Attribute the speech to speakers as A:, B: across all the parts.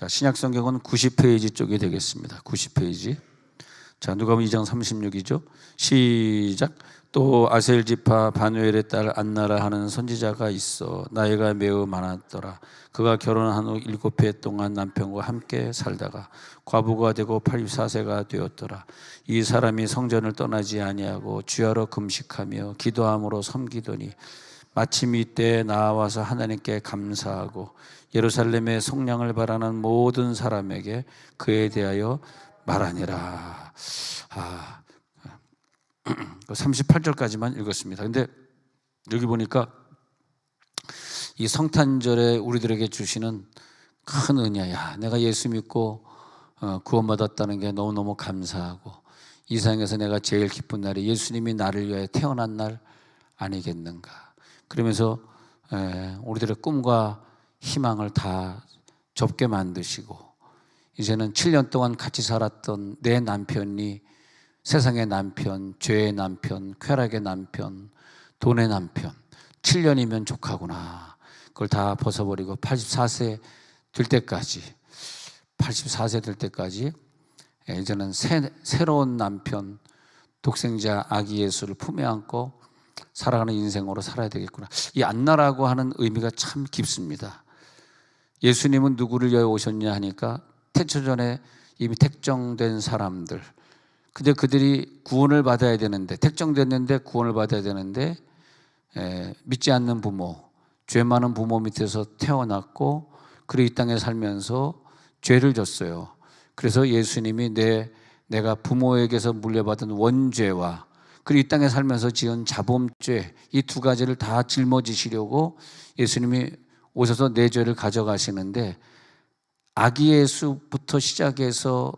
A: 자, 신약 성경은 90페이지 쪽이 되겠습니다. 90페이지. 자, 누가복음 2장 36이죠. 시작. 또 아셀 지파 바누엘의 딸 안나라 하는 선지자가 있어 나이가 매우 많았더라. 그가 결혼한 후 7해 동안 남편과 함께 살다가 과부가 되고 84세가 되었더라. 이 사람이 성전을 떠나지 아니하고 주야로 금식하며 기도함으로 섬기더니 마침 이때 나와서 하나님께 감사하고 예루살렘의 속량을 바라는 모든 사람에게 그에 대하여 말하니라. 38절까지만 읽었습니다. 근데 여기 보니까 이 성탄절에 우리들에게 주시는 큰 은혜야. 내가 예수 믿고 구원받았다는 게 너무너무 감사하고 이 세상에서 내가 제일 기쁜 날이 예수님이 나를 위하여 태어난 날 아니겠는가. 그러면서 우리들의 꿈과 희망을 다 접게 만드시고 이제는 7년 동안 같이 살았던 내 남편이 세상의 남편, 죄의 남편, 쾌락의 남편, 돈의 남편 7년이면 족하구나. 그걸 다 벗어버리고 84세 될 때까지 이제는 새로운 남편, 독생자 아기 예수를 품에 안고 살아가는 인생으로 살아야 되겠구나. 이 안나라고 하는 의미가 참 깊습니다. 예수님은 누구를 위하여 오셨냐 하니까 태초전에 이미 택정된 사람들, 근데 그들이 구원을 받아야 되는데 택정됐는데 구원을 받아야 되는데 믿지 않는 부모, 죄 많은 부모 밑에서 태어났고 그리고 이 땅에 살면서 죄를 졌어요. 그래서 예수님이 내가 부모에게서 물려받은 원죄와 그리고 이 땅에 살면서 지은 자범죄 이 두 가지를 다 짊어지시려고 예수님이 오셔서 내 죄를 가져가시는데 아기 예수부터 시작해서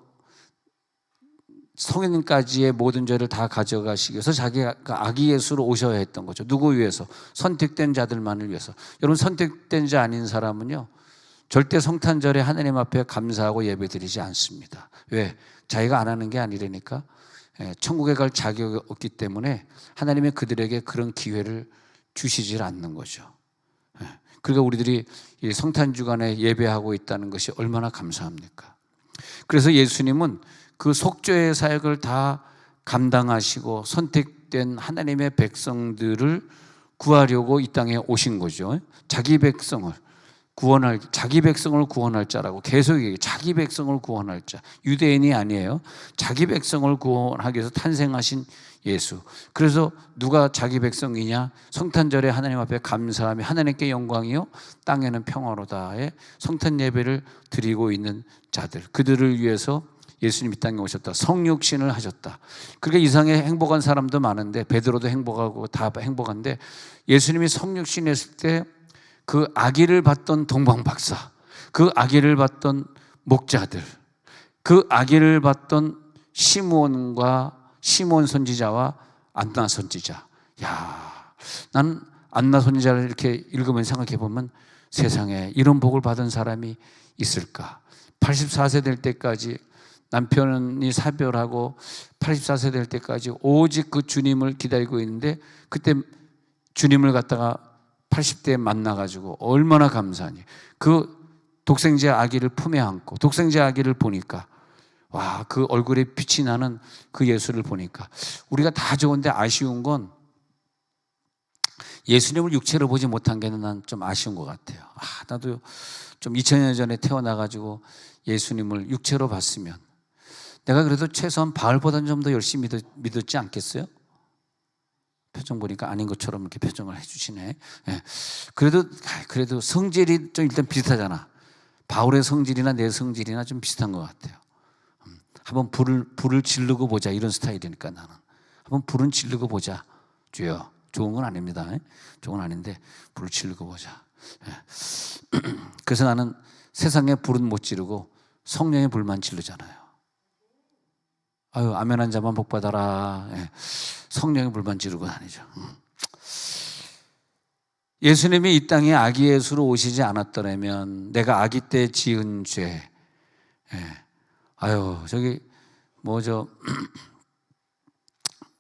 A: 성인까지의 모든 죄를 다 가져가시기 위해서 자기가 아기 예수로 오셔야 했던 거죠. 누구 위해서? 선택된 자들만을 위해서. 여러분, 선택된 자 아닌 사람은요 절대 성탄절에 하나님 앞에 감사하고 예배드리지 않습니다. 왜? 자기가 안 하는 게 아니라니까. 천국에 갈 자격이 없기 때문에 하나님이 그들에게 그런 기회를 주시질 않는 거죠. 그러니까 우리들이 이 성탄주간에 예배하고 있다는 것이 얼마나 감사합니까? 그래서 예수님은 그 속죄의 사역을 다 감당하시고 선택된 하나님의 백성들을 구하려고 이 땅에 오신 거죠. 자기 백성을 구원할 자라고 계속 얘기해요. 자기 백성을 구원할 자. 유대인이 아니에요. 자기 백성을 구원하기 위해서 탄생하신 예수. 그래서 누가 자기 백성이냐? 성탄절에 하나님 앞에 감사하며 하나님께 영광이요 땅에는 평화로다의 성탄 예배를 드리고 있는 자들. 그들을 위해서 예수님이 이 땅에 오셨다. 성육신을 하셨다. 그러니까 이 세상에 행복한 사람도 많은데 베드로도 행복하고 다 행복한데 예수님이 성육신 했을 때 그 아기를 봤던 동방박사, 그 아기를 봤던 목자들, 그 아기를 봤던 시몬 선지자와 안나 선지자. 난 안나 선지자를 이렇게 읽으면 생각해 보면 세상에 이런 복을 받은 사람이 있을까? 84세 될 때까지 남편이 사별하고 84세 될 때까지 오직 그 주님을 기다리고 있는데 그때 주님을 갖다가 80대에 만나가지고 얼마나 감사하니. 그 독생자 아기를 품에 안고 독생자 아기를 보니까 와, 그 얼굴에 빛이 나는 그 예수를 보니까 우리가 다 좋은데 아쉬운 건 예수님을 육체로 보지 못한 게 난 좀 아쉬운 것 같아요. 나도 좀 2000년 전에 태어나가지고 예수님을 육체로 봤으면 내가 그래도 최소한 바울보다는 좀 더 열심히 믿었지 않겠어요? 표정 보니까 아닌 것처럼 이렇게 표정을 해주시네. 그래도 성질이 좀 일단 비슷하잖아. 바울의 성질이나 내 성질이나 좀 비슷한 것 같아요. 한번 불을 지르고 보자 이런 스타일이니까 나는 한번 불은 지르고 보자. 주여. 좋은 건 아닙니다. 좋은 건 아닌데 불을 지르고 보자. 그래서 나는 세상에 불은 못 지르고 성령의 불만 지르잖아요. 아멘 한 자만 복 받아라. 성령의 불만 지르고 다니죠. 예수님이 이 땅에 아기 예수로 오시지 않았더라면 내가 아기 때 지은 죄,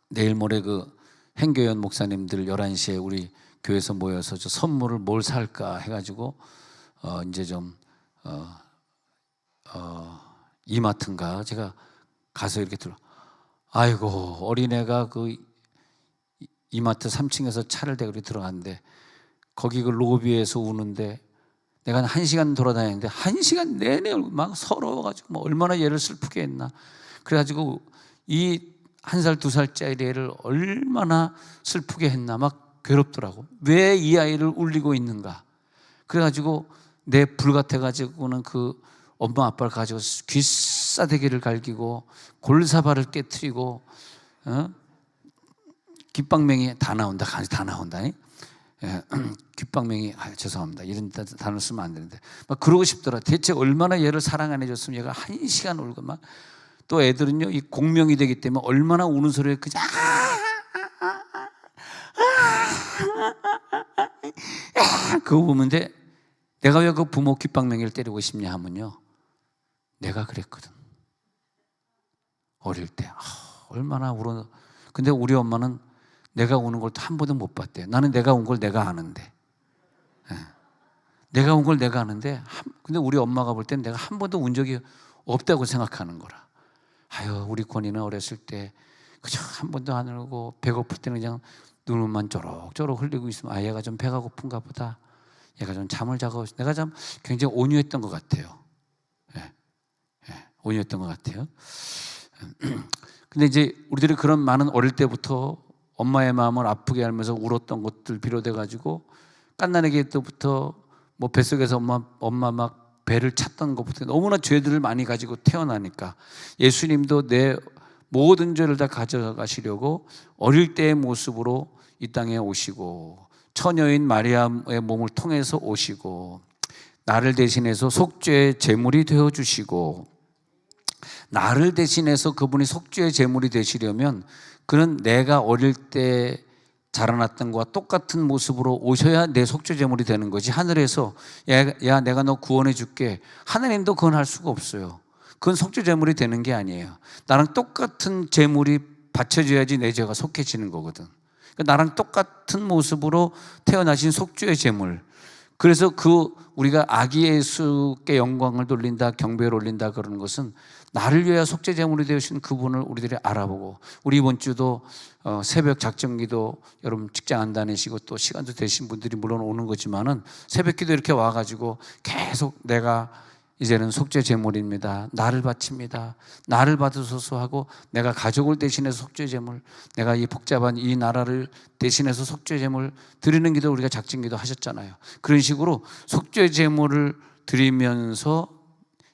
A: 내일 모레 그 행교연 목사님들 11시에 우리 교회에서 모여서 저 선물을 뭘 살까 해가지고 이제 좀 이마트인가 제가 가서 이렇게 아이고 어린애가 그 이마트 3층에서 차를 대고 들어갔는데 거기 그 로비에서 우는데 내가 한 1시간 돌아다녔는데 1시간 내내 막 서러워가지고 뭐 얼마나 얘를 슬프게 했나. 그래가지고 이 1살 2살짜리 애를 얼마나 슬프게 했나 막 괴롭더라고. 왜 이 아이를 울리고 있는가. 그래가지고 내 불같아가지고는 그 엄마 아빠를 가지고 귀싸대기를 갈기고 골사발을 깨트리고 귓방맹이 다 나온다. 다 나온다. 예, 귓방맹이 죄송합니다. 이런 단어 쓰면 안 되는데 막 그러고 싶더라. 대체 얼마나 얘를 사랑 안 해줬으면 얘가 1시간 울고 막 또 애들은요 이 공명이 되기 때문에 얼마나 우는 소리를 그냥 그거 보는데 내가 왜 그 부모 귓방맹이를 때리고 싶냐 하면요 내가 그랬거든. 어릴 때 얼마나 울어. 근데 우리 엄마는 내가 우는 걸 한 번도 못 봤대. 나는 내가 운 걸 내가 아는데. 내가 운 걸 내가 아는데 근데 우리 엄마가 볼 때는 내가 한 번도 운 적이 없다고 생각하는 거라. 아유 우리 권이는 어렸을 때 그저 한 번도 안 울고 배고플 때는 그냥 눈물만 쪼록쪼록 흘리고 있으면 아 얘가 좀 배가 고픈가 보다. 얘가 좀 잠을 자고 내가 참 굉장히 온유했던 것 같아요. 온유했던 것 같아요. 근데 이제 우리들이 그런 많은 어릴 때부터 엄마의 마음을 아프게 하면서 울었던 것들 비롯해 가지고 갓난아기 때부터 뭐 뱃속에서 엄마 막 배를 찼던 것부터 너무나 죄들을 많이 가지고 태어나니까 예수님도 내 모든 죄를 다 가져가시려고 어릴 때의 모습으로 이 땅에 오시고 처녀인 마리아의 몸을 통해서 오시고 나를 대신해서 속죄의 제물이 되어주시고 나를 대신해서 그분이 속죄의 제물이 되시려면 그는 내가 어릴 때 자라났던 것과 똑같은 모습으로 오셔야 내 속죄 제물이 되는 거지. 하늘에서 야 내가 너 구원해 줄게 하나님도 그건 할 수가 없어요. 그건 속죄 제물이 되는 게 아니에요. 나랑 똑같은 제물이 바쳐져야지 내 죄가 속해지는 거거든. 그러니까 나랑 똑같은 모습으로 태어나신 속죄의 제물. 그래서 우리가 아기 예수께 영광을 돌린다 경배를 올린다 그러는 것은 나를 위하여 속죄 제물이 되신 그분을 우리들이 알아보고 우리 이번 주도 새벽 작정기도 여러분 직장 안 다니시고 또 시간도 되신 분들이 물론 오는 거지만은 새벽기도 이렇게 와가지고 계속 내가 이제는 속죄 제물입니다. 나를 바칩니다. 나를 받으소서 하고 내가 가족을 대신해서 속죄 제물, 내가 이 복잡한 이 나라를 대신해서 속죄 제물 드리는 기도 우리가 작정기도 하셨잖아요. 그런 식으로 속죄 제물을 드리면서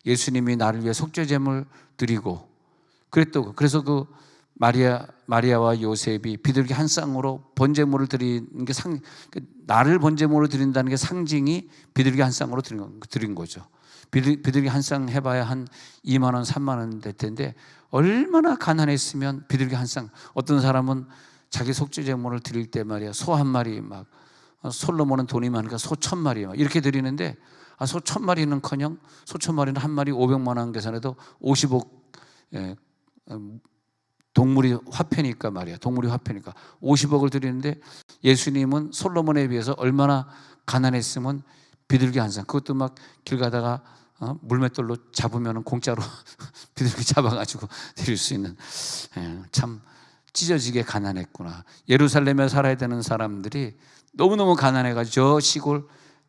A: 예수님이 나를 위해 속죄 제물 드리고 그래서 그 마리아와 요셉이 비둘기 한 쌍으로 번제물을 드리는 게 나를 번제물로 드린다는 게 상징이 비둘기 한 쌍으로 드린 거죠. 비둘기 한 쌍 해봐야 한 2만 원, 3만 원 될 텐데 얼마나 가난했으면 비둘기 한 쌍. 어떤 사람은 자기 속죄 제물을 드릴 때 말이야 소 한 마리 막 솔로몬은 돈이 많으니까 소 1000마리 막 이렇게 드리는데 소 1000마리는커녕 소 1000마리는 한 마리 500만 원 계산해도 50억 동물이 화폐니까 말이야. 동물이 화폐니까 50억을 드리는데 예수님은 솔로몬에 비해서 얼마나 가난했으면 비둘기 한 쌍. 그것도 막 길 가다가 물맷돌로 잡으면 공짜로 비둘기 잡아가지고 드릴 수 있는 참 찢어지게 가난했구나. 예루살렘에 살아야 되는 사람들이 너무너무 가난해가지고 저 시골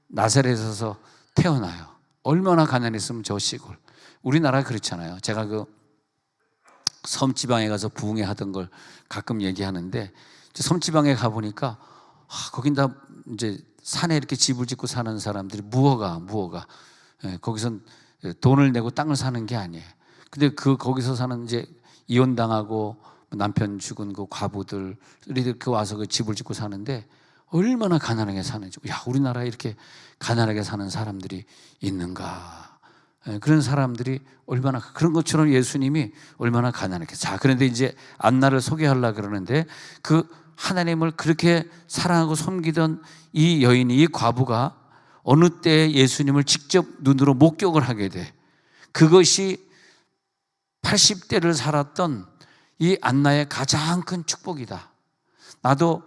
A: 나사렛에서 태어나요. 얼마나 가난했으면 저 시골. 우리나라 그렇잖아요. 제가 그 섬지방에 가서 부흥회 하던 걸 가끔 얘기하는데 섬지방에 가보니까 거긴 다 이제 산에 이렇게 집을 짓고 사는 사람들이 무허가 거기선 돈을 내고 땅을 사는 게 아니에요. 근데 거기서 사는 이제 이혼당하고 남편 죽은 그 과부들이 이렇게 와서 그 집을 짓고 사는데 얼마나 가난하게 사는지. 야, 우리나라에 이렇게 가난하게 사는 사람들이 있는가. 그런 사람들이 얼마나 그런 것처럼 예수님이 얼마나 가난하게. 자, 그런데 이제 안나를 소개하려고 그러는데 그 하나님을 그렇게 사랑하고 섬기던 이 여인이 이 과부가 어느 때 예수님을 직접 눈으로 목격을 하게 돼. 그것이 80대를 살았던 이 안나의 가장 큰 축복이다. 나도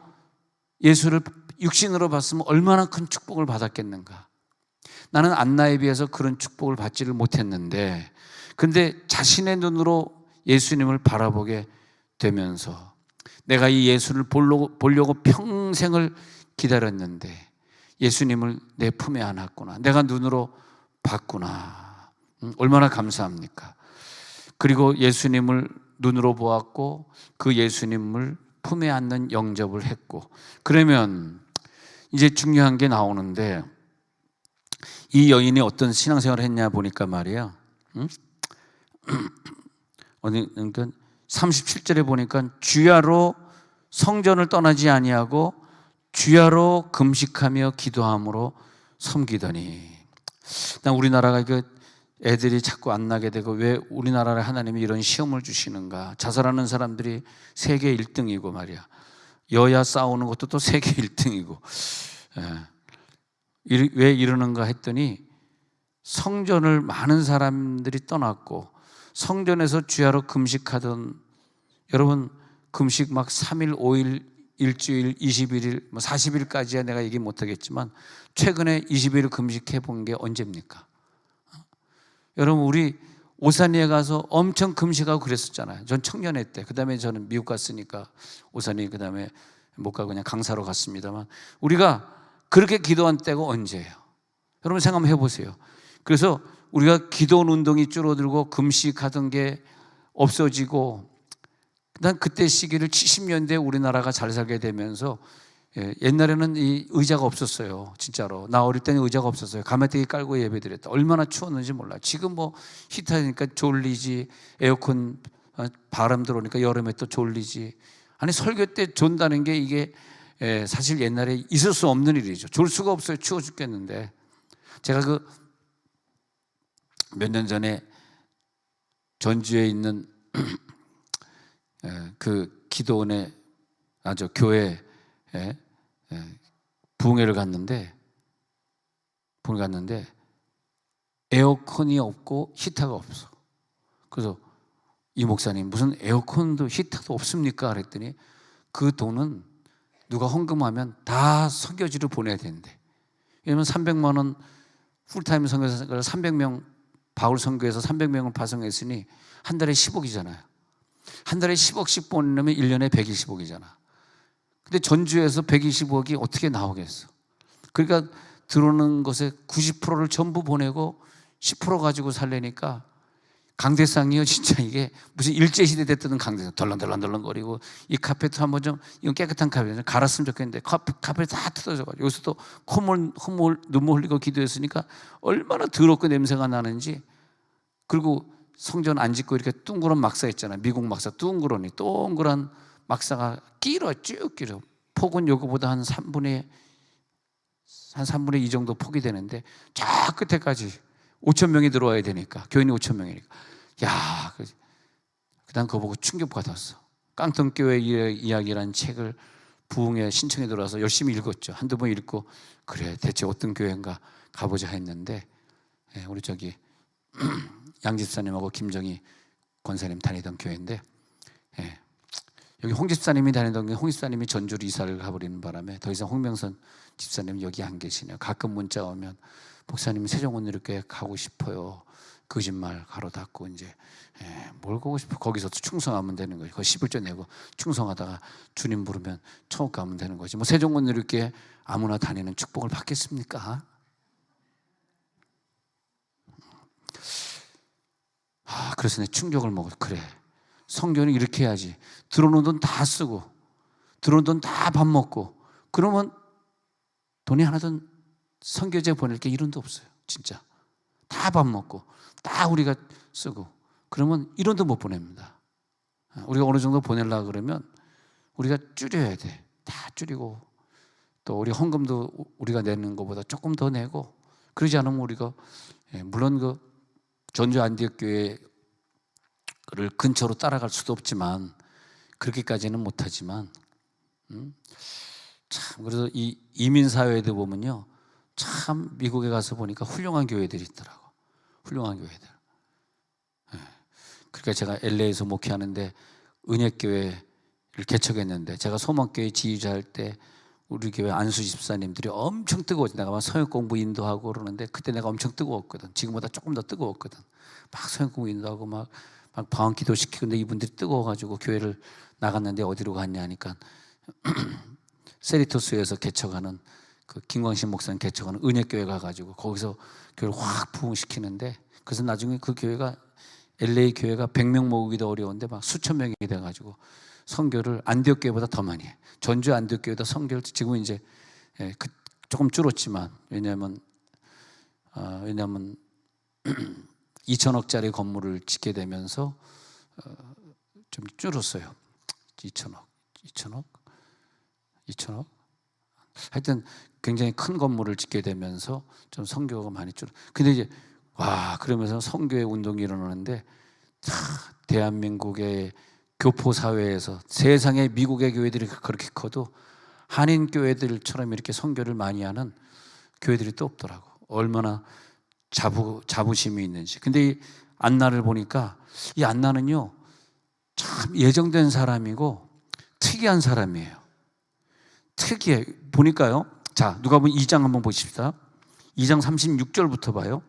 A: 예수를 육신으로 봤으면 얼마나 큰 축복을 받았겠는가. 나는 안나에 비해서 그런 축복을 받지를 못했는데, 근데 자신의 눈으로 예수님을 바라보게 되면서 내가 이 예수를 보려고 평생을 기다렸는데 예수님을 내 품에 안았구나, 내가 눈으로 봤구나. 얼마나 감사합니까? 그리고 예수님을 눈으로 보았고 그 예수님을 품에 안는 영접을 했고, 그러면 이제 중요한 게 나오는데, 이 여인이 어떤 신앙생활을 했냐 보니까 말이야, 그러니까 37절에 보니까 주야로 성전을 떠나지 아니하고 주야로 금식하며 기도함으로 섬기더니. 난 우리나라가 애들이 자꾸 안 나게 되고, 왜 우리나라에 하나님이 이런 시험을 주시는가. 자살하는 사람들이 세계 1등이고 말이야, 여야 싸우는 것도 또 세계 1등이고. 왜 이러는가 했더니 성전을 많은 사람들이 떠났고 성전에서 주야로 금식하던, 여러분 금식 막 3일, 5일, 일주일, 21일, 40일까지야 내가 얘기 못하겠지만 최근에 20일 금식해 본 게 언제입니까? 여러분 우리 오산리에 가서 엄청 금식하고 그랬었잖아요. 전 청년회 때. 그 다음에 저는 미국 갔으니까 오산리 그 다음에 못 가고 그냥 강사로 갔습니다만, 우리가 그렇게 기도한 때가 언제예요? 여러분 생각 한번 해보세요. 그래서 우리가 기도원 운동이 줄어들고 금식하던 게 없어지고, 난 그때 시기를 70년대에 우리나라가 잘 살게 되면서, 옛날에는 이 의자가 없었어요. 진짜로 나 어릴 때는 의자가 없었어요. 가마떼기 깔고 예배드렸다. 얼마나 추웠는지 몰라. 지금 뭐 히터니까 졸리지, 에어컨 바람 들어오니까 여름에 또 졸리지. 아니 설교 때 존다는 게 이게 사실 옛날에 있을 수 없는 일이죠. 졸 수가 없어요. 추워 죽겠는데. 제가 몇 년 전에 전주에 있는 그 기도원에, 교회에 부흥회를 갔는데 에어컨이 없고 히터가 없어. 그래서 이 목사님, 무슨 에어컨도 히터도 없습니까? 그랬더니 그 돈은 누가 헌금하면 다 선교지로 보내야 되는데, 왜냐면 300만 원 풀타임 선교사를 300명 바울 선교에서 300명을 파송했으니 한 달에 10억이잖아요. 한 달에 10억씩 보내면 1년에 120억이잖아. 근데 전주에서 120억이 어떻게 나오겠어? 그러니까 들어오는 것에 90%를 전부 보내고 10% 가지고 살려니까 강대상이요, 진짜 이게 무슨 일제시대 때 뜨는 강대상, 덜렁덜렁거리고, 이 카페트 한번 좀, 이건 깨끗한 카페트 갈았으면 좋겠는데 카페트 다 뜯어져가지고, 여기서 또 눈물 흘리고 기도했으니까 얼마나 더럽고 냄새가 나는지. 그리고 성전 안 짓고 이렇게 둥그런 막사 있잖아요. 미국 막사, 동그란 막사가 쭉 길어. 폭은 요거보다 한 3분의 2 정도 폭이 되는데 저 끝에까지 5천 명이 들어와야 되니까, 교인이 5천 명이니까. 야, 그다음 그거 보고 충격받았어. 깡통교회 이야기라는 책을 부흥회 신청해 들어와서 열심히 읽었죠. 한두 번 읽고, 그래 대체 어떤 교회인가 가보자 했는데, 우리 양 집사님하고 김정희 권사님 다니던 교회인데, 여기 홍 집사님이 다니던 게, 홍 집사님이 전주로 이사를 가버리는 바람에 더 이상 홍명선 집사님 여기 안 계시네요. 가끔 문자 오면 목사님 세종원누리교회 가고 싶어요. 거짓말 가로닫고 이제 뭘 가고 싶어? 거기서 충성하면 되는 거지. 거기 11조 내고 충성하다가 주님 부르면 천국 가면 되는 거지. 뭐 세종원누리교회 아무나 다니는 축복을 받겠습니까? 그래서 내 충격을 먹어. 그래, 성교는 이렇게 해야지. 들어오는 돈 다 쓰고 들어오는 돈 다 밥 먹고, 그러면 돈이 하나도 선교제 보낼 게 이론도 없어요. 진짜 다 밥 먹고 다 우리가 쓰고, 그러면 이론도 못 보냅니다. 우리가 어느 정도 보내려고 그러면 우리가 줄여야 돼. 다 줄이고, 또 우리 헌금도 우리가 내는 것보다 조금 더 내고, 그러지 않으면 우리가, 물론 전주 안디옥교회를 근처로 따라갈 수도 없지만, 그렇게까지는 못하지만, 참, 그래서 이 이민사회에도 보면요, 참 미국에 가서 보니까 훌륭한 교회들이 있더라고. 훌륭한 교회들. 그러니까 제가 LA에서 목회하는데 은혜교회를 개척했는데, 제가 소망교회 지휘자 할 때 우리 교회 안수 집사님들이 엄청 뜨거웠지. 내가 막 성역 공부 인도하고 그러는데 그때 내가 엄청 뜨거웠거든. 지금보다 조금 더 뜨거웠거든. 막 성역 공부 인도하고 막 방언 기도 시키고. 근데 이분들이 뜨거워가지고 교회를 나갔는데 어디로 갔냐 하니까 세리토스에서 개척하는 그 김광신 목사님 개척하는 은혜교회 가가지고 거기서 교회를 확 부흥시키는데, 그래서 나중에 그 교회가 LA 교회가 100명 모으기도 어려운데 막 수천 명이 돼가지고 선교를 안디옥 교회보다 더 많이 해. 전주 안디옥 교회보다 선교를 지금은 이제 조금 줄었지만, 왜냐하면 2천억짜리 건물을 짓게 되면서 좀 줄었어요. 2천억. 하여튼 굉장히 큰 건물을 짓게 되면서 좀 선교가 많이 줄어. 근데 이제 그러면서 선교의 운동이 일어나는데, 대한민국의 교포 사회에서 세상에 미국의 교회들이 그렇게 커도 한인 교회들처럼 이렇게 선교를 많이 하는 교회들이 또 없더라고. 얼마나 자부심이 있는지. 근데 이 안나를 보니까 이 안나는요 참 예정된 사람이고 특이한 사람이에요. 특이해. 보니까요. 자, 누가복음 2장 한번 보십시다. 2장 36절부터 봐요.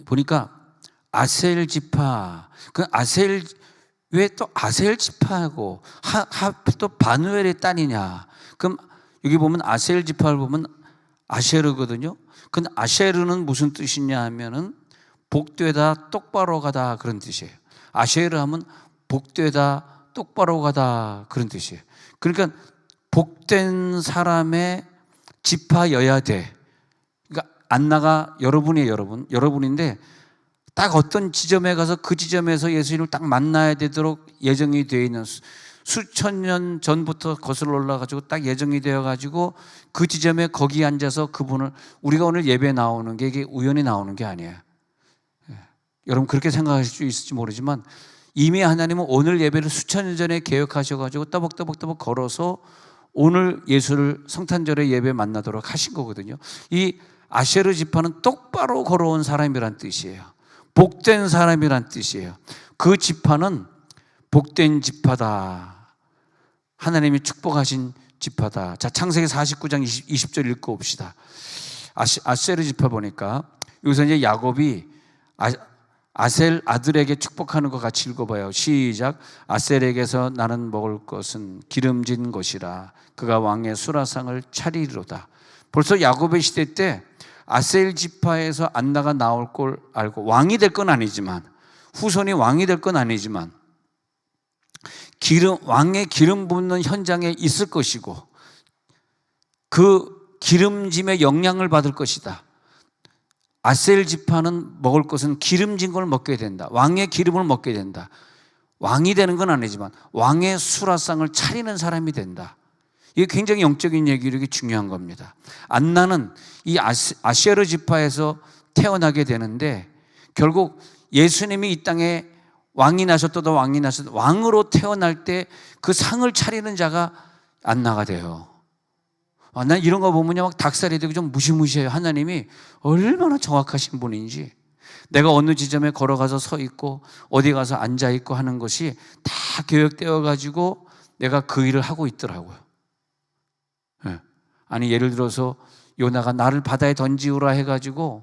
A: 보니까 아셀 지파, 그 아셀, 왜 또 아셀 지파하고 또 바누엘의 딸이냐? 그럼 여기 보면 아셀 지파를 보면 아쉐르거든요. 근데 아쉐르는 무슨 뜻이냐 하면은 복되다, 똑바로 가다, 그런 뜻이에요. 아쉐르 하면 복되다, 똑바로 가다, 그런 뜻이에요. 그러니까 복된 사람의 지파여야 돼. 그러니까 안나가 여러분이에요, 여러분인데 딱 어떤 지점에 가서 그 지점에서 예수님을 딱 만나야 되도록 예정이 되어 있는, 수천 년 전부터 거슬러 올라가지고 딱 예정이 되어가지고 그 지점에 거기 앉아서 그분을, 우리가 오늘 예배 나오는 게 이게 우연히 나오는 게 아니에요. 여러분 그렇게 생각하실 수 있을지 모르지만 이미 하나님은 오늘 예배를 수천 년 전에 계획하셔가지고 떠벅떠벅 걸어서 오늘 예수를 성탄절에 예배 만나도록 하신 거거든요. 이 아쉐르 지파는 똑바로 걸어온 사람이란 뜻이에요. 복된 사람이란 뜻이에요. 그 지파는 복된 지파다. 하나님이 축복하신 지파다. 자, 창세기 49장 20절 읽고 봅시다. 아쉐르 지파 보니까 여기서 이제 야곱이 아셀 아들에게 축복하는 것 같이 읽어봐요. 시작. 아셀에게서 나는 먹을 것은 기름진 것이라 그가 왕의 수라상을 차리리로다. 벌써 야곱의 시대 때 아셀 지파에서 안나가 나올 걸 알고, 왕이 될 건 아니지만, 후손이 왕이 될 건 아니지만 왕의 기름 붓는 현장에 있을 것이고 그 기름짐의 영향을 받을 것이다. 아셀 지파는 먹을 것은 기름진 걸 먹게 된다. 왕의 기름을 먹게 된다. 왕이 되는 건 아니지만 왕의 수라상을 차리는 사람이 된다. 이게 굉장히 영적인 얘기로 이게 중요한 겁니다. 안나는 이 아쉐르 지파에서 태어나게 되는데 결국 예수님이 이 땅에 왕이 나셨다 왕으로 태어날 때 그 상을 차리는 자가 안나가 돼요. 난 이런 거 보면요 막 닭살이 되고 좀 무시무시해요. 하나님이 얼마나 정확하신 분인지. 내가 어느 지점에 걸어가서 서 있고 어디 가서 앉아 있고 하는 것이 다 계획되어 가지고 내가 그 일을 하고 있더라고요. 아니 예를 들어서 요나가 나를 바다에 던지우라 해가지고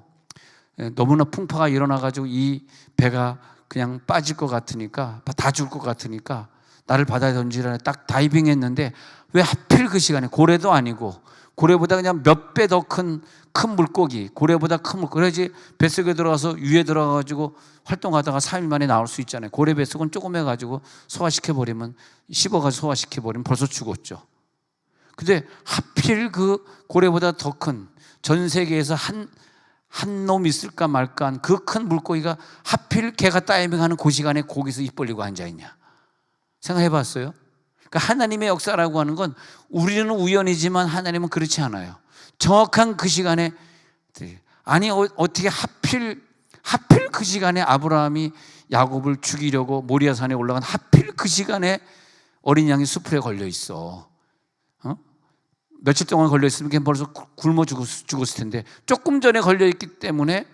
A: 너무나 풍파가 일어나가지고 이 배가 그냥 빠질 것 같으니까, 다 죽을 것 같으니까 나를 바다에 던지라 딱 다이빙 했는데 왜 하필 그 시간에, 고래도 아니고 고래보다 그냥 몇 배 더 큰 물고기, 고래보다 큰 물고기, 그래야지 뱃속에 들어가서 위에 들어가가지고 활동하다가 3일 만에 나올 수 있잖아요. 고래 뱃속은 조그매가지고 씹어가지고 소화시켜버리면 벌써 죽었죠. 근데 하필 그 고래보다 더 큰, 전 세계에서 한 놈 있을까 말까 한 그 큰 물고기가 하필 개가 다이빙하는 그 시간에 거기서 입 벌리고 앉아있냐. 생각해 봤어요? 그러니까 하나님의 역사라고 하는 건 우리는 우연이지만 하나님은 그렇지 않아요. 정확한 그 시간에, 아니 어떻게 하필 그 시간에 아브라함이 야곱을 죽이려고 모리아산에 올라간 하필 그 시간에 어린 양이 수풀에 걸려 있어. 며칠 동안 걸려 있으면 걔 벌써 굶어 죽었을 텐데 조금 전에 걸렸기 때문에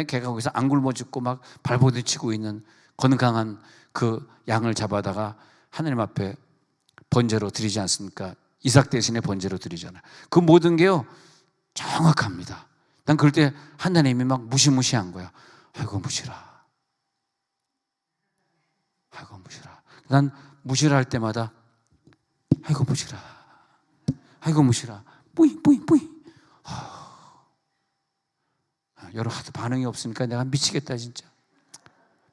A: 걔가 거기서 안 굶어 죽고 막 발버둥 치고 있는 건강한 그 양을 잡아다가 하나님 앞에 번제로 드리지 않습니까? 이삭 대신에 번제로 드리잖아요. 그 모든 게요 정확합니다. 난 그럴 때 하나님이 막 무시무시한 거야. 아이고 무시라. 아이고 무시라. 난 무시를 할 때마다 아이고 무시라. 아이고 무시라. 뿌이 뿌이 뿌이. 여러 하도 반응이 없으니까 내가 미치겠다 진짜.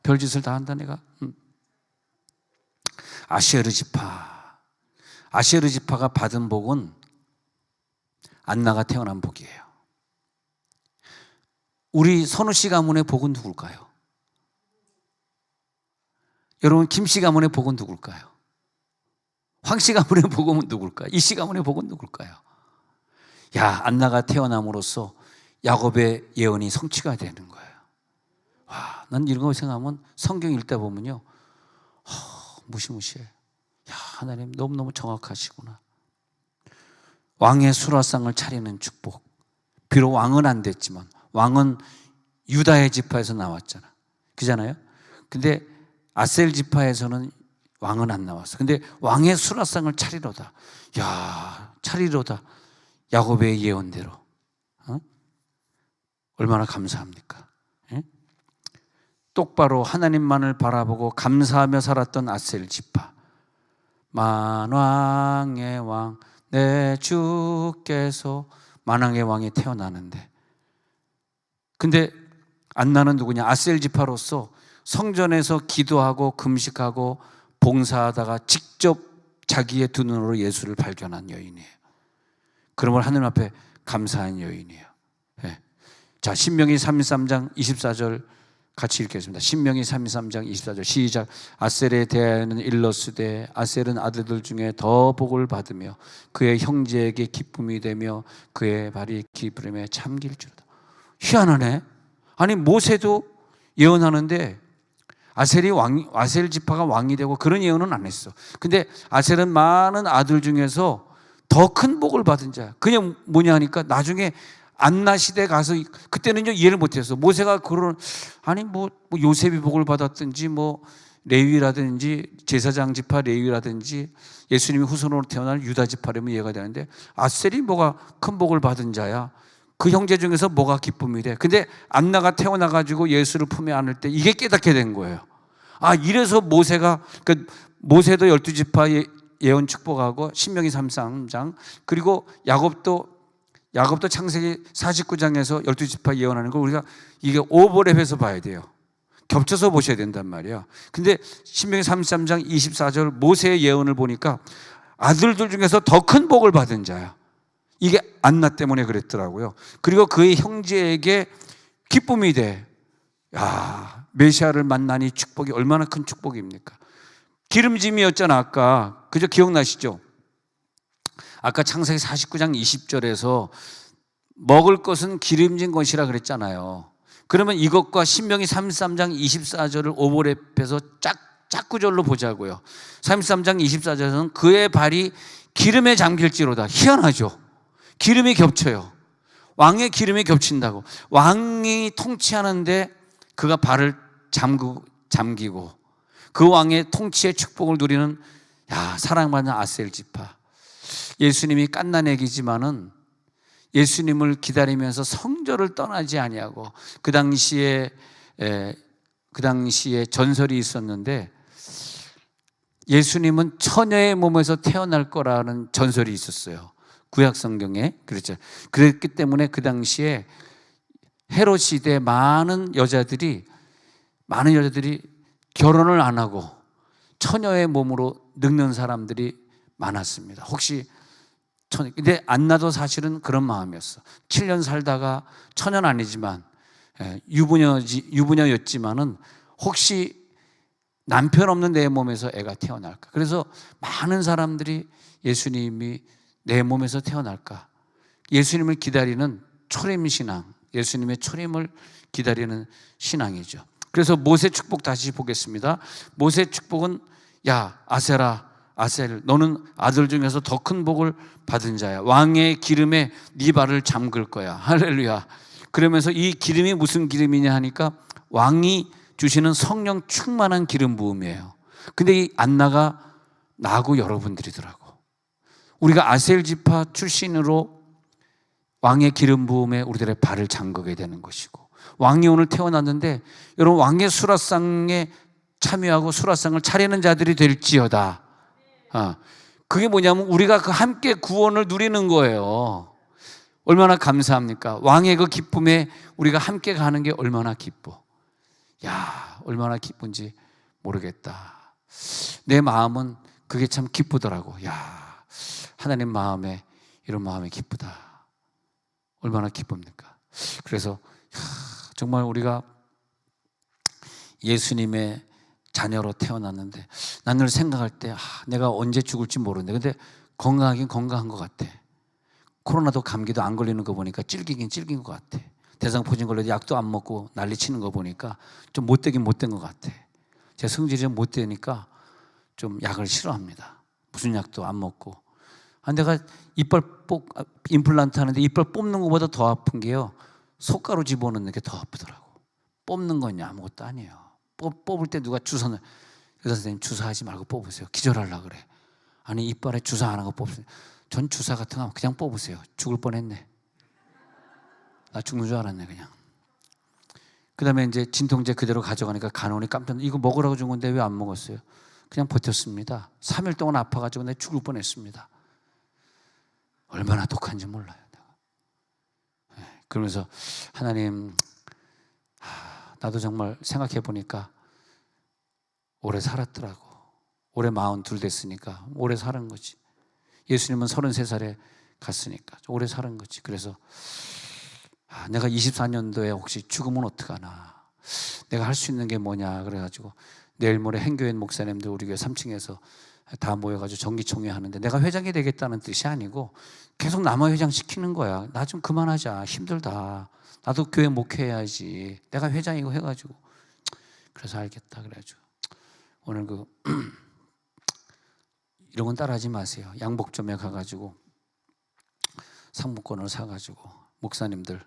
A: 별짓을 다 한다 내가. 아쉐르 지파가 받은 복은 안나가 태어난 복이에요. 우리 선우씨 가문의 복은 누굴까요? 여러분 김씨 가문의 복은 누굴까요? 황씨 가문의 복은 누굴까요? 이씨 가문의 복은 누굴까요? 야, 안나가 태어남으로써 야곱의 예언이 성취가 되는 거예요. 와, 난 이런 거 생각하면 성경 읽다 보면요 무시무시해. 야, 하나님 너무너무 정확하시구나. 왕의 수라상을 차리는 축복. 비록 왕은 안 됐지만 왕은 유다의 지파에서 나왔잖아. 그잖아요. 근데 아셀 지파에서는 왕은 안 나왔어. 근데 왕의 수라상을 차리로다. 야, 차리로다. 야곱의 예언대로. 얼마나 감사합니까? 예? 똑바로 하나님만을 바라보고 감사하며 살았던 아셀 지파. 만왕의 왕 내 주께서 만왕의 왕이 태어나는데, 근데 안나는 누구냐? 아셀 지파로서 성전에서 기도하고 금식하고 봉사하다가 직접 자기의 두 눈으로 예수를 발견한 여인이에요. 그러면 하늘 앞에 감사한 여인이에요. 네. 자, 신명기 33장 24절 같이 읽겠습니다. 신명기 33장 24절 시작. 아셀에 대하여는 일러스되 아셀은 아들들 중에 더 복을 받으며 그의 형제에게 기쁨이 되며 그의 발이 기쁘림에 참길지로다. 희한하네. 아니 모세도 예언하는데 아셀 지파가 왕이 되고 그런 예언은 안 했어. 근데 아셀은 많은 아들 중에서 더 큰 복을 받은 자야. 그냥 뭐냐 하니까 나중에 안나 시대 가서 그때는요 이해를 못했어. 모세가 그런 아니 뭐 요셉이 복을 받았든지 뭐 레위라든지 제사장 지파 레위라든지 예수님이 후손으로 태어난 유다 지파라면 이해가 되는데 아셀이 뭐가 큰 복을 받은 자야. 그 형제 중에서 뭐가 기쁨이 돼. 근데 안나가 태어나가지고 예수를 품에 안을 때 이게 깨닫게 된 거예요. 아, 이래서 모세가 모세도 12지파 예언 축복하고 신명기 33장 그리고 야곱도 창세기 49장에서 12지파 예언하는 걸 우리가 이게 오버랩해서 봐야 돼요. 겹쳐서 보셔야 된단 말이야. 근데 신명기 33장 24절 모세의 예언을 보니까 아들들 중에서 더 큰 복을 받은 자야. 이게 안나 때문에 그랬더라고요. 그리고 그의 형제에게 기쁨이 돼. 야, 메시아를 만나니 축복이 얼마나 큰 축복입니까? 기름짐이었잖아 아까. 그저 기억나시죠? 아까 창세기 49장 20절에서 먹을 것은 기름진 것이라 그랬잖아요. 그러면 이것과 신명기 33장 24절을 오버랩해서 짝구절로 보자고요. 33장 24절에서는 그의 발이 기름에 잠길지로다. 희한하죠? 기름이 겹쳐요. 왕의 기름이 겹친다고. 왕이 통치하는데 그가 발을 잠기고 그 왕의 통치의 축복을 누리는 사랑받는 아셀 지파. 예수님이 갓난아기지만은 예수님을 기다리면서 성전을 떠나지 아니하고 그 당시에 전설이 있었는데 예수님은 처녀의 몸에서 태어날 거라는 전설이 있었어요. 구약 성경에 그랬죠. 그랬기 때문에 그 당시에 헤롯 시대 많은 여자들이 결혼을 안 하고 처녀의 몸으로 늙는 사람들이 많았습니다. 혹시 근데 안나도 사실은 그런 마음이었어. 7년 살다가 처녀는 아니지만 유부녀였지만은 혹시 남편 없는 내 몸에서 애가 태어날까. 그래서 많은 사람들이 예수님이 내 몸에서 태어날까. 예수님을 기다리는 초림신앙, 예수님의 초림을 기다리는 신앙이죠. 그래서 모세 축복 다시 보겠습니다. 모세 축복은 아셀 너는 아들 중에서 더 큰 복을 받은 자야. 왕의 기름에 네 발을 잠글 거야. 할렐루야. 그러면서 이 기름이 무슨 기름이냐 하니까 왕이 주시는 성령 충만한 기름 부음이에요. 근데 이 안나가 나하고 여러분들이더라고. 우리가 아셀 지파 출신으로 왕의 기름 부음에 우리들의 발을 잠그게 되는 것이고, 왕이 오늘 태어났는데 여러분 왕의 수라상에 참여하고 수라상을 차리는 자들이 될지어다. 그게 뭐냐면 우리가 그 함께 구원을 누리는 거예요. 얼마나 감사합니까? 왕의 그 기쁨에 우리가 함께 가는 게 얼마나 기뻐. 야, 얼마나 기쁜지 모르겠다. 내 마음은 그게 참 기쁘더라고. 야, 하나님 마음에 이런 마음이 기쁘다. 얼마나 기쁩니까? 그래서 정말 우리가 예수님의 자녀로 태어났는데 난 늘 생각할 때 내가 언제 죽을지 모르는데 근데 건강하긴 건강한 것 같아. 코로나도 감기도 안 걸리는 거 보니까 찔기긴 찔긴 것 같아. 대상포진 걸려도 약도 안 먹고 난리치는 거 보니까 좀 못되긴 못된 것 같아. 제 성질이 좀 못되니까 좀 약을 싫어합니다. 무슨 약도 안 먹고. 내가 임플란트 하는데 이빨 뽑는 것보다 더 아픈 게요, 속가루 집어넣는 게 더 아프더라고. 뽑는 건 아무것도 아니에요. 뽑을 때 누가 주사는, 의사 선생님 주사하지 말고 뽑으세요. 기절하려고 그래. 아니 이빨에 주사 안 하고 뽑으세요. 전 주사 같은 거 그냥 뽑으세요. 죽을 뻔했네. 나 죽는 줄 알았네 그냥. 그 다음에 이제 진통제 그대로 가져가니까 간호원이 깜짝 놀라서 이거 먹으라고 준 건데 왜 안 먹었어요? 그냥 버텼습니다. 3일 동안 아파가지고 내가 죽을 뻔했습니다. 얼마나 독한지 몰라요. 그러면서 하나님, 나도 정말 생각해 보니까 오래 살았더라고. 올해 42 됐으니까 오래 사는 거지. 예수님은 33살에 갔으니까 오래 사는 거지. 그래서 내가 24년도에 혹시 죽으면 어떡하나, 내가 할 수 있는 게 뭐냐 그래가지고 내일 모레 행교회 목사님들 우리 교회 3층에서 다 모여가지고 정기총회 하는데, 내가 회장이 되겠다는 뜻이 아니고 계속 남아 회장 시키는 거야. 나 좀 그만하자, 힘들다. 나도 교회 목회해야지. 내가 회장이고 해가지고. 그래서 알겠다 그래가지고 오늘 이런 건 따라하지 마세요. 양복점에 가가지고 상복권을 사가지고 목사님들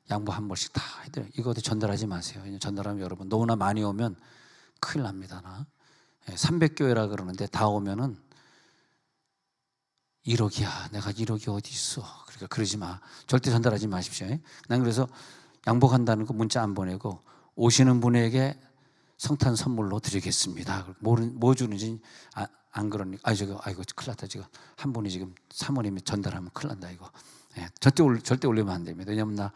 A: 양보 한 벌씩 다 해드려요. 이거 어디 전달하지 마세요. 전달하면 여러분 너무나 많이 오면 큰일 납니다. 300교회라 그러는데 다 오면은 1억이야. 내가 1억이 어디 있어. 그러니까 그러지 마. 절대 전달하지 마십시오. 난 그래서 양복한다는 거 문자 안 보내고 오시는 분에게 성탄 선물로 드리겠습니다. 뭐 주는지 안 그러니까 아이고 큰일 났다. 지금 한 분이 지금 사모님이 전달하면 큰일 난다 이거. 절대 올리면 안 됩니다. 왜냐면 나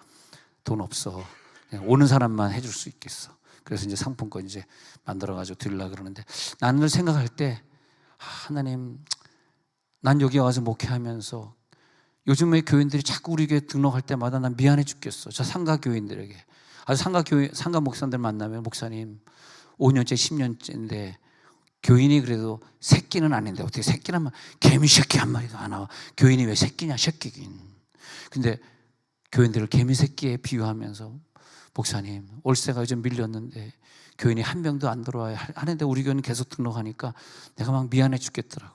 A: 돈 없어. 그냥 오는 사람만 해줄 수 있겠어. 그래서 이제 상품권 이제 만들어가지고 드리려고 그러는데, 나는 늘 생각할 때 하나님, 난 여기 와서 목회하면서 요즘에 교인들이 자꾸 우리 교회 등록할 때마다 난 미안해 죽겠어. 저 상가 교인들에게. 아주 상가 목사님들 만나면 목사님 5년째 10년째인데 교인이 그래도 새끼는 아닌데 어떻게 새끼란 개미 새끼 한 마리도 안 나와. 교인이 왜 새끼냐, 새끼긴. 근데 교인들을 개미 새끼에 비유하면서 목사님 월세가 요즘 밀렸는데 교인이 한 명도 안 들어와야 하는데 우리 교회는 계속 등록하니까 내가 막 미안해 죽겠더라고.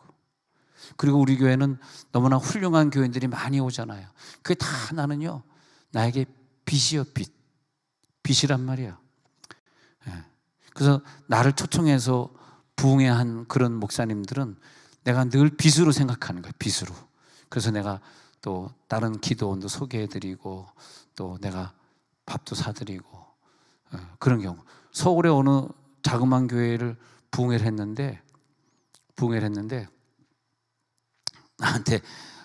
A: 그리고 우리 교회는 너무나 훌륭한 교인들이 많이 오잖아요. 그게 다 나는요 나에게 빚이요, 빚이란 말이야. 그래서 나를 초청해서 부흥회한 그런 목사님들은 내가 늘 빚으로 생각하는 거야, 빚으로. 그래서 내가 또 다른 기도원도 소개해드리고 또 내가 밥도 사드리고 그런 경우. 서울에 어느 자그마한 교회를 부흥회를 했는데 나한테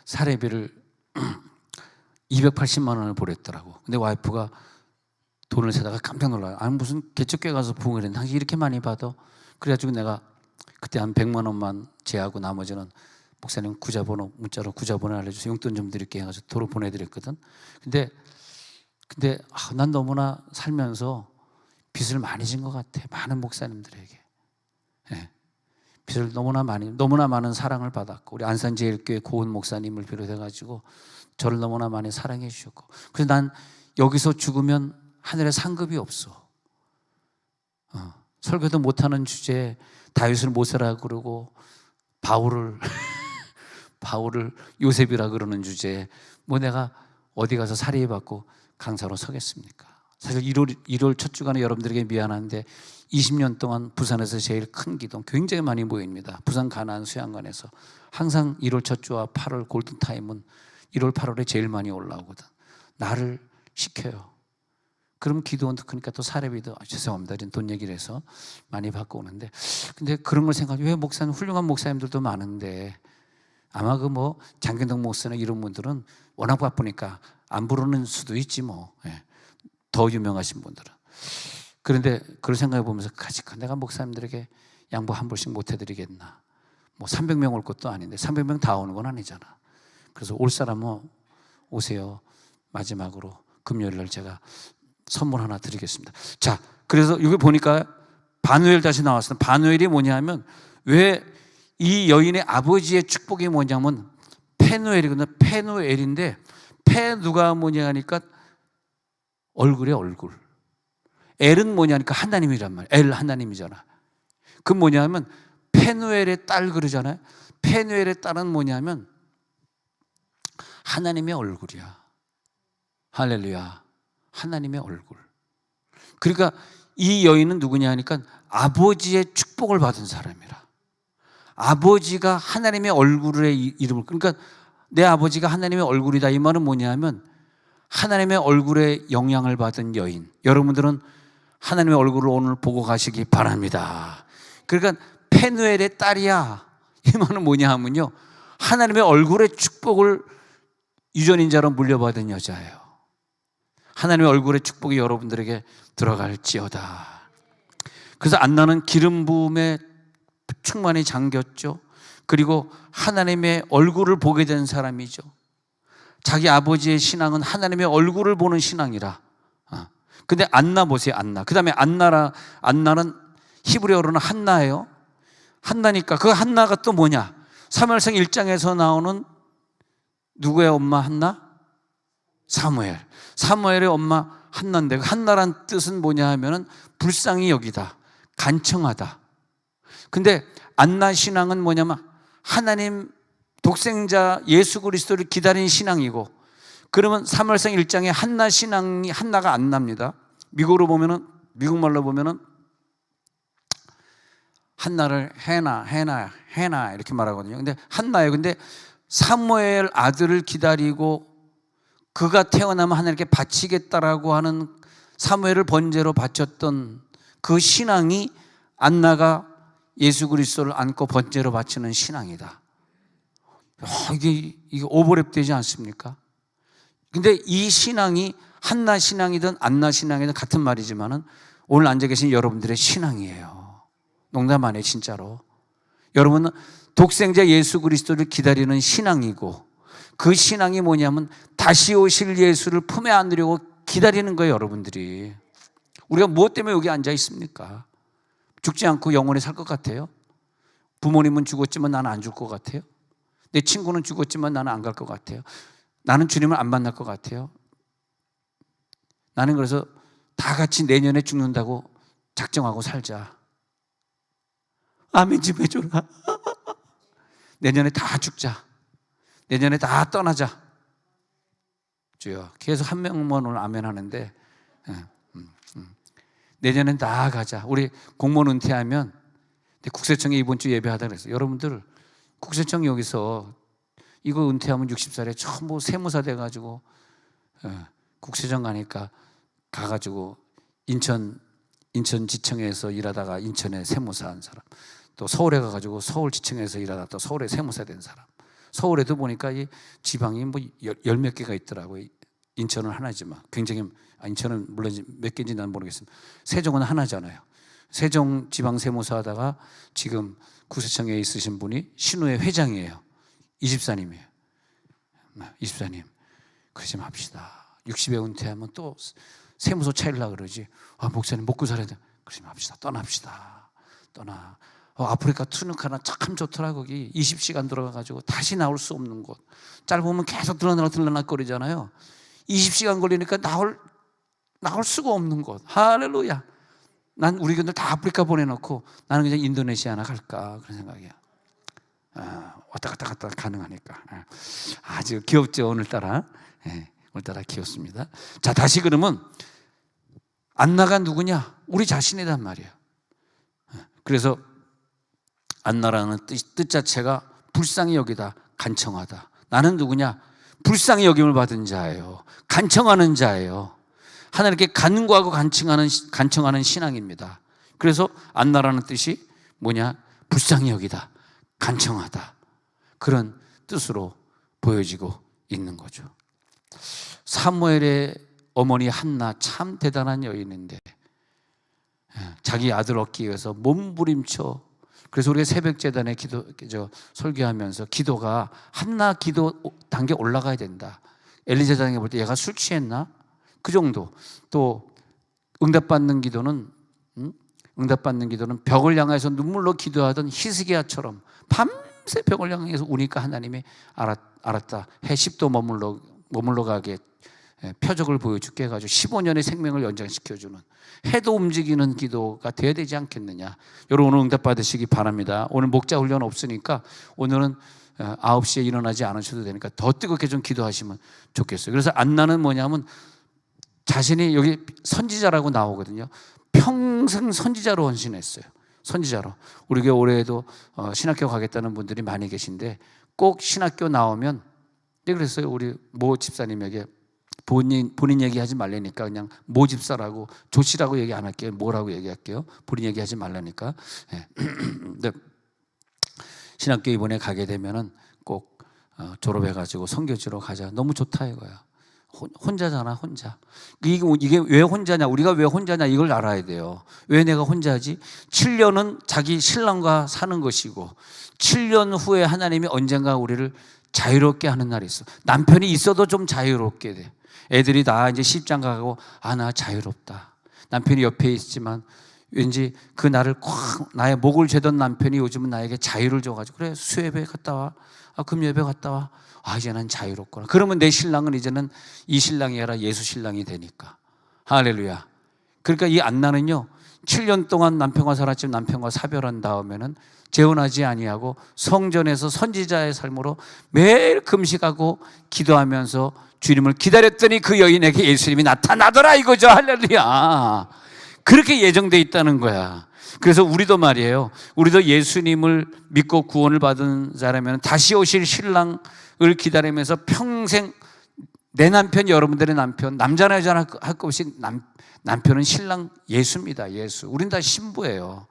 A: 사례비를 280만 원을 보냈더라고. 근데 와이프가 돈을 세다가 깜짝 놀라요. 아니 무슨 개척교회 가서 부흥을 했는데 당신 이렇게 많이 받아? 그래가지고 내가 그때 한 100만 원만 제하고 나머지는 목사님 구자번호 문자로 구자번호 알려주세요. 용돈 좀 드릴게 해가지고 도로 보내드렸거든. 근데 난 너무나 살면서 빚을 많이 진 것 같아. 많은 목사님들에게. 빚을 너무나 많은 사랑을 받았고, 우리 안산제일교회 고은 목사님을 비롯해가지고 저를 너무나 많이 사랑해 주셨고, 그래서 난 여기서 죽으면 하늘에 상급이 없어. 설교도 못하는 주제에 다윗을 모세라 그러고 바울을 요셉이라 그러는 주제에 뭐 내가 어디 가서 사리에 받고 강사로 서겠습니까? 사실 1월 첫 주간에 여러분들에게 미안한데 20년 동안 부산에서 제일 큰 기도 굉장히 많이 모입니다. 부산 가나안 수양관에서 항상 1월 첫 주와 8월 골든타임은 1월 8월에 제일 많이 올라오거든. 나를 시켜요. 그럼 기도원도 크니까 또 사례비도 죄송합니다. 돈 얘기를 해서 많이 받고 오는데, 근데 그런 걸 생각하면 왜 목사님, 훌륭한 목사님들도 많은데 아마 그 뭐 장경덕 목사나 이런 분들은 워낙 바쁘니까 안 부르는 수도 있지 뭐. 예. 더 유명하신 분들은. 그런데 그걸 생각해 보면서 내가 목사님들에게 양보 한 번씩 못 해드리겠나. 뭐 300명 올 것도 아닌데 300명 다 오는 건 아니잖아. 그래서 올 사람은 오세요. 마지막으로 금요일 날 제가 선물 하나 드리겠습니다. 자, 그래서 여기 보니까 바누엘 다시 나왔어요. 바누엘이 뭐냐면, 왜 이 여인의 아버지의 축복이 뭐냐면 페누엘이거든요. 페누엘인데 페누가 뭐냐 하니까 얼굴에 얼굴. 엘은 뭐냐니까 하나님이란 말이에요. 엘 하나님이잖아. 그 뭐냐면 페누엘의 딸 그러잖아요. 페누엘의 딸은 뭐냐면 하나님의 얼굴이야. 할렐루야. 하나님의 얼굴. 그러니까 이 여인은 누구냐 하니까 아버지의 축복을 받은 사람이라. 아버지가 하나님의 얼굴의 이름을, 그러니까 내 아버지가 하나님의 얼굴이다. 이 말은 뭐냐면 하나님의 얼굴에 영향을 받은 여인. 여러분들은 하나님의 얼굴을 오늘 보고 가시기 바랍니다. 그러니까 페누엘의 딸이야. 이 말은 뭐냐 하면요, 하나님의 얼굴의 축복을 유전인자로 물려받은 여자예요. 하나님의 얼굴의 축복이 여러분들에게 들어갈지어다. 그래서 안나는 기름 부음에 충만히 잠겼죠. 그리고 하나님의 얼굴을 보게 된 사람이죠. 자기 아버지의 신앙은 하나님의 얼굴을 보는 신앙이라. 근데 안나 보세요. 안나. 그 다음에 안나는 히브리어로는 한나예요. 한나니까 그 한나가 또 뭐냐, 사무엘상 1장에서 나오는 누구의 엄마 한나? 사무엘. 사무엘의 엄마 한나인데, 한나란 뜻은 뭐냐 하면은 불쌍히 여기다, 간청하다. 근데 안나 신앙은 뭐냐면 하나님 독생자 예수 그리스도를 기다린 신앙이고, 그러면 사무엘상 1장에 한나 신앙이, 한나가 안나입니다. 미국 말로 보면은 한나를 해나 이렇게 말하거든요. 근데 한나예요. 근데 사무엘 아들을 기다리고 그가 태어나면 하나님께 바치겠다라고 하는 사무엘을 번제로 바쳤던 그 신앙이 안나가 예수 그리스도를 안고 번제로 바치는 신앙이다. 이게 오버랩 되지 않습니까? 근데 이 신앙이 한나 신앙이든 안나 신앙이든 같은 말이지만은 오늘 앉아 계신 여러분들의 신앙이에요. 농담 안 해요, 진짜로. 여러분은 독생자 예수 그리스도를 기다리는 신앙이고, 그 신앙이 뭐냐면 다시 오실 예수를 품에 안으려고 기다리는 거예요, 여러분들이. 우리가 무엇 때문에 여기 앉아 있습니까? 죽지 않고 영원히 살 것 같아요? 부모님은 죽었지만 나는 안 죽을 것 같아요? 내 친구는 죽었지만 나는 안 갈 것 같아요? 나는 주님을 안 만날 것 같아요? 나는 그래서 다 같이 내년에 죽는다고 작정하고 살자. 아멘 좀 해줘라. 내년에 다 죽자. 내년에 다 떠나자. 주여, 계속 한 명만 오늘 아멘 하는데, 내년엔 다 가자. 우리 공무원 은퇴하면 국세청에 이번 주 예배하다 그랬어요. 여러분들, 국세청 여기서 이거 은퇴하면 60살에 전부 세무사 돼가지고 국세청 가가지고 인천지청에서 일하다가 인천에 세무사 한 사람, 또 서울에 가가지고 서울지청에서 일하다가 또 서울에 세무사 된 사람. 서울에도 보니까 이 지방이 뭐 열 몇 개가 있더라고요. 인천은 하나지만 굉장히, 인천은 물론 몇 개인지 난 모르겠습니다. 세종은 하나잖아요. 세종 지방세무사 하다가 지금 국세청에 있으신 분이 신우회 회장이에요. 이집사님이에요. 이집사님, 그러지 맙시다. 60에 은퇴하면 또 세무서 차리려고 그러지. 목사님 먹고 살아야 돼. 그러지 맙시다. 떠납시다. 떠나. 아프리카 투누카나 참 좋더라. 거기 20시간 들어가가지고 다시 나올 수 없는 곳. 짧으면 계속 들러나거리잖아요. 20시간 걸리니까 나올 수가 없는 곳. 할렐루야. 난 우리 교인들 다 아프리카 보내놓고 나는 그냥 인도네시아나 갈까 그런 생각이야. 왔다 갔다 가능하니까. 아주 귀엽죠, 오늘따라. 오늘따라 귀엽습니다. 자, 다시 그러면 안나가 누구냐? 우리 자신이란 말이에요. 그래서 안나라는 뜻 자체가 불쌍히 여기다, 간청하다. 나는 누구냐? 불쌍히 여김을 받은 자예요. 간청하는 자예요. 하나님께 간구하고 간청하는 신앙입니다. 그래서 안나라는 뜻이 뭐냐? 불쌍히 여기다, 간청하다. 그런 뜻으로 보여지고 있는 거죠. 사무엘의 어머니 한나 참 대단한 여인인데 자기 아들 얻기 위해서 몸부림쳐. 그래서 우리가 새벽재단에 설교하면서 기도가 한나 기도 단계 올라가야 된다. 엘리제장에 볼 때 얘가 술 취했나? 그 정도. 또 응답받는 기도는 벽을 향해서 눈물로 기도하던 히스기야처럼 밤새 벽을 향해서 우니까 하나님이 알았다. 해 10도 머물러 가게 표적을 보여줄게 해가지고 15년의 생명을 연장시켜주는, 해도 움직이는 기도가 돼야 되지 않겠느냐. 여러분 오늘 응답 받으시기 바랍니다. 오늘 목자 훈련 없으니까 오늘은 9시에 일어나지 않으셔도 되니까 더 뜨겁게 좀 기도하시면 좋겠어요. 그래서 안나는 뭐냐면 자신이 여기 선지자라고 나오거든요. 평생 선지자로 헌신했어요. 선지자로. 우리 교회 올해에도 신학교 가겠다는 분들이 많이 계신데 꼭 신학교 나오면, 그랬어요. 우리 모 집사님에게 본인 얘기하지 말라니까 그냥 모 집사라고, 조씨라고 얘기 안 할게요. 뭐라고 얘기할게요. 본인 얘기하지 말라니까. 근데 신학교 이번에 가게 되면은 꼭 졸업해가지고 선교지로 가자. 너무 좋다 이거야. 혼자잖아, 혼자. 이게 왜 혼자냐? 우리가 왜 혼자냐? 이걸 알아야 돼요. 왜 내가 혼자지? 7년은 자기 신랑과 사는 것이고 7년 후에 하나님이 언젠가 우리를 자유롭게 하는 날이 있어. 남편이 있어도 좀 자유롭게 돼. 애들이 다 이제 시집장 가고 나 자유롭다. 남편이 옆에 있지만 왠지 그 나를 꽉, 나의 목을 죄던 남편이 요즘은 나에게 자유를 줘가지고 그래 수예배 갔다 와, 금요예배 갔다 와, 이제는 자유롭구나. 그러면 내 신랑은 이제는 이 신랑이 아니라 예수 신랑이 되니까. 할렐루야. 그러니까 이 안나는요 7년 동안 남편과 살았지만 남편과 사별한 다음에는 재혼하지 아니하고 성전에서 선지자의 삶으로 매일 금식하고 기도하면서 주님을 기다렸더니 그 여인에게 예수님이 나타나더라 이거죠. 할렐루야. 그렇게 예정되어 있다는 거야. 그래서 우리도 말이에요. 우리도 예수님을 믿고 구원을 받은 사람이면 다시 오실 신랑을 기다리면서 평생 내 남편, 여러분들의 남편, 남자나 여자나 할 것 없이 남편은 신랑 예수입니다. 예수. 우린 다 신부예요.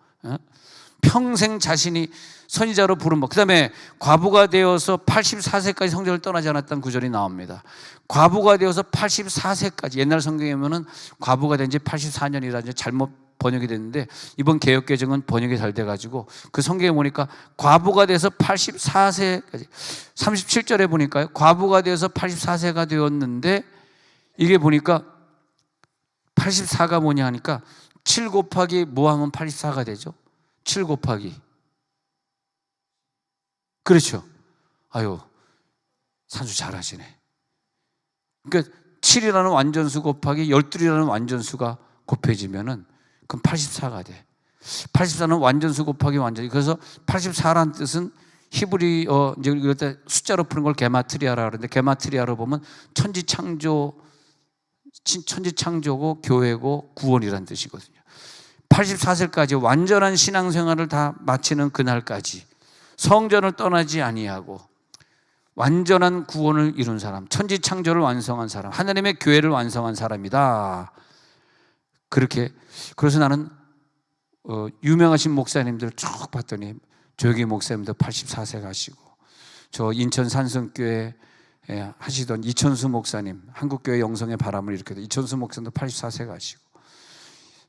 A: 평생 자신이 선지자로 부름받고, 그 다음에 과부가 되어서 84세까지 성전을 떠나지 않았다는 구절이 나옵니다. 과부가 되어서 84세까지, 옛날 성경에 보면은 과부가 된 지 84년이라 이제 잘못 번역이 됐는데 이번 개역개정은 번역이 잘 돼가지고 그 성경에 보니까 과부가 돼서 84세까지, 37절에 보니까요 과부가 돼서 84세가 되었는데, 이게 보니까 84가 뭐냐 하니까 7 곱하기 뭐 하면 84가 되죠? 7 곱하기, 그렇죠. 산수 잘하시네. 그러니까 7이라는 완전수 곱하기 12이라는 완전수가 곱해지면은 그럼 84가 돼. 84는 완전수 곱하기 완전수. 그래서 84라는 뜻은 히브리어, 이제 이럴 때 숫자로 푸는 걸 게마트리아라 그러는데, 게마트리아로 보면 천지창조고 교회고 구원이라는 뜻이거든요. 84세까지 완전한 신앙생활을 다 마치는 그날까지 성전을 떠나지 아니하고 완전한 구원을 이룬 사람, 천지창조를 완성한 사람, 하나님의 교회를 완성한 사람이다. 그래서 나는 유명하신 목사님들 쭉 봤더니 조기 목사님도 84세 가시고, 저 인천 산성교회 하시던 이천수 목사님, 한국교회 영성의 바람을 일으켰던 이천수 목사님도 84세 가시고,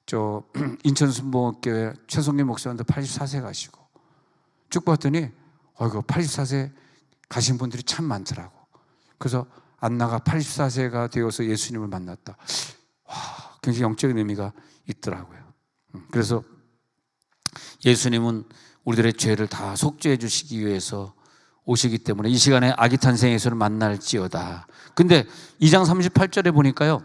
A: 저 인천순복음교회 최성길 목사님도 84세 가시고, 쭉 봤더니 84세 가신 분들이 참 많더라고. 그래서 안나가 84세가 되어서 예수님을 만났다. 굉장히 영적인 의미가 있더라고요. 그래서 예수님은 우리들의 죄를 다 속죄해 주시기 위해서 오시기 때문에 이 시간에 아기 탄생 예수를 만날지어다. 근데 2장 38절에 보니까요,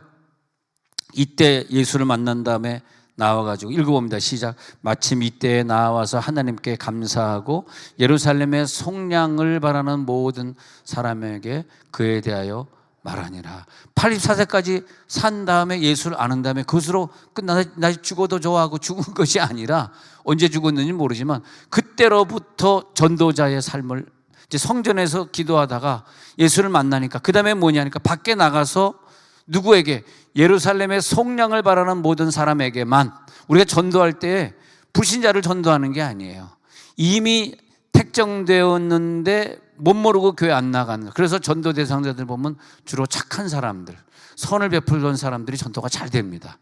A: 이때 예수를 만난 다음에 나와가지고 읽어봅니다. 시작. 마침 이때에 나와서 하나님께 감사하고 예루살렘의 속량을 바라는 모든 사람에게 그에 대하여 말하니라. 84세까지 산 다음에 예수를 아는 다음에 그것으로 나 죽어도 좋아하고 죽은 것이 아니라, 언제 죽었는지 모르지만 그때로부터 전도자의 삶을, 이제 성전에서 기도하다가 예수를 만나니까 그 다음에 뭐냐니까 밖에 나가서 누구에게? 예루살렘의 속량을 바라는 모든 사람에게만. 우리가 전도할 때 불신자를 전도하는 게 아니에요. 이미 택정되었는데 못 모르고 교회 안 나가는. 그래서 전도 대상자들 보면 주로 착한 사람들, 선을 베풀던 사람들이 전도가 잘 됩니다.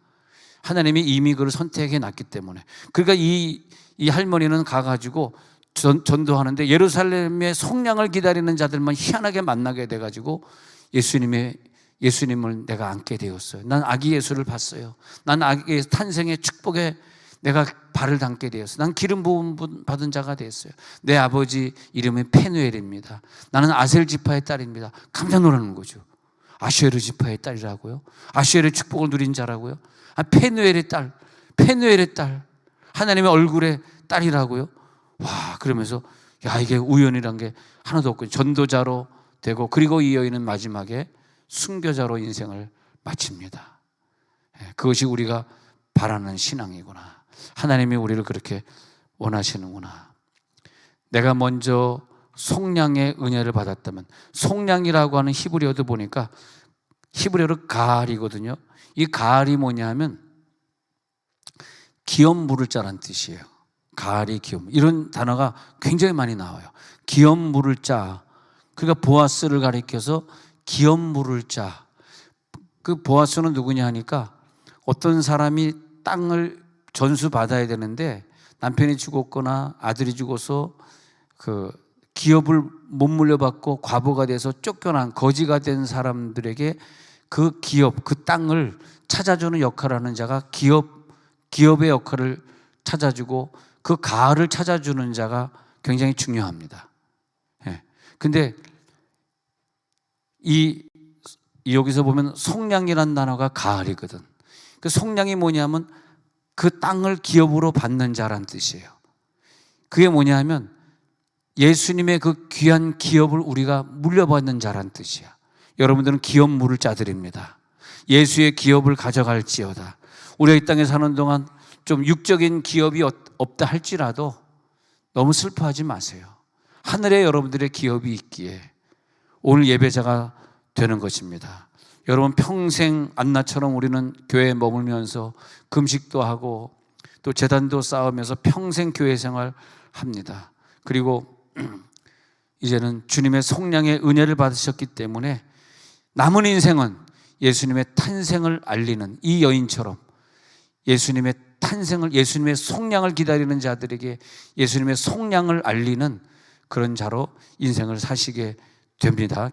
A: 하나님이 이미 그를 선택해 놨기 때문에. 그러니까 이 할머니는 가가지고 전도하는데 예루살렘의 속량을 기다리는 자들만 희한하게 만나게 돼가지고 예수님을 내가 안게 되었어요. 난 아기 예수를 봤어요. 난 아기 탄생의 축복에 내가 발을 담게 되었어요. 난 기름 부음 받은 자가 되었어요. 내 아버지 이름이 페누엘입니다. 나는 아셀 지파의 딸입니다. 깜짝 놀라는 거죠. 아슈에르 지파의 딸이라고요? 아슈에르의 축복을 누린 자라고요? 페누엘의 딸, 페누엘의 딸, 하나님의 얼굴의 딸이라고요? 와, 그러면서 야, 이게 우연이란 게 하나도 없고 전도자로 되고, 그리고 이 여인은 마지막에 순교자로 인생을 마칩니다. 그것이 우리가 바라는 신앙이구나. 하나님이 우리를 그렇게 원하시는구나. 내가 먼저 속량의 은혜를 받았다면, 속량이라고 하는 히브리어도 보니까 히브리어로 가알이거든요. 이 가알이 뭐냐 하면 기업 물을 자라는 뜻이에요. 가알이 기업, 이런 단어가 굉장히 많이 나와요. 기업 물을 자, 그러니까 보아스를 가리켜서 기업 물을 자. 그 보아스는 누구냐 하니까 어떤 사람이 땅을 전수받아야 되는데 남편이 죽었거나 아들이 죽어서 그 기업을 못 물려받고 과부가 돼서 쫓겨난 거지가 된 사람들에게 그 기업, 그 땅을 찾아주는 역할을 하는 자가 기업의 역할을 찾아주고, 그 가을을 찾아주는 자가 굉장히 중요합니다. 근데 여기서 보면 속량이라는 단어가 가을이거든. 그 속량이 뭐냐면 그 땅을 기업으로 받는 자란 뜻이에요. 그게 뭐냐면 예수님의 그 귀한 기업을 우리가 물려받는 자란 뜻이야. 여러분들은 기업 물을 자들입니다. 예수의 기업을 가져갈지어다. 우리가 이 땅에 사는 동안 좀 육적인 기업이 없다 할지라도 너무 슬퍼하지 마세요. 하늘에 여러분들의 기업이 있기에 오늘 예배자가 되는 것입니다. 여러분, 평생 안나처럼 우리는 교회에 머물면서 금식도 하고 또 제단도 쌓으면서 평생 교회 생활 합니다. 그리고 이제는 주님의 속량의 은혜를 받으셨기 때문에 남은 인생은 예수님의 탄생을 알리는 이 여인처럼 예수님의 탄생을, 예수님의 속량을 기다리는 자들에게 예수님의 속량을 알리는 그런 자로 인생을 사시게 됩니다.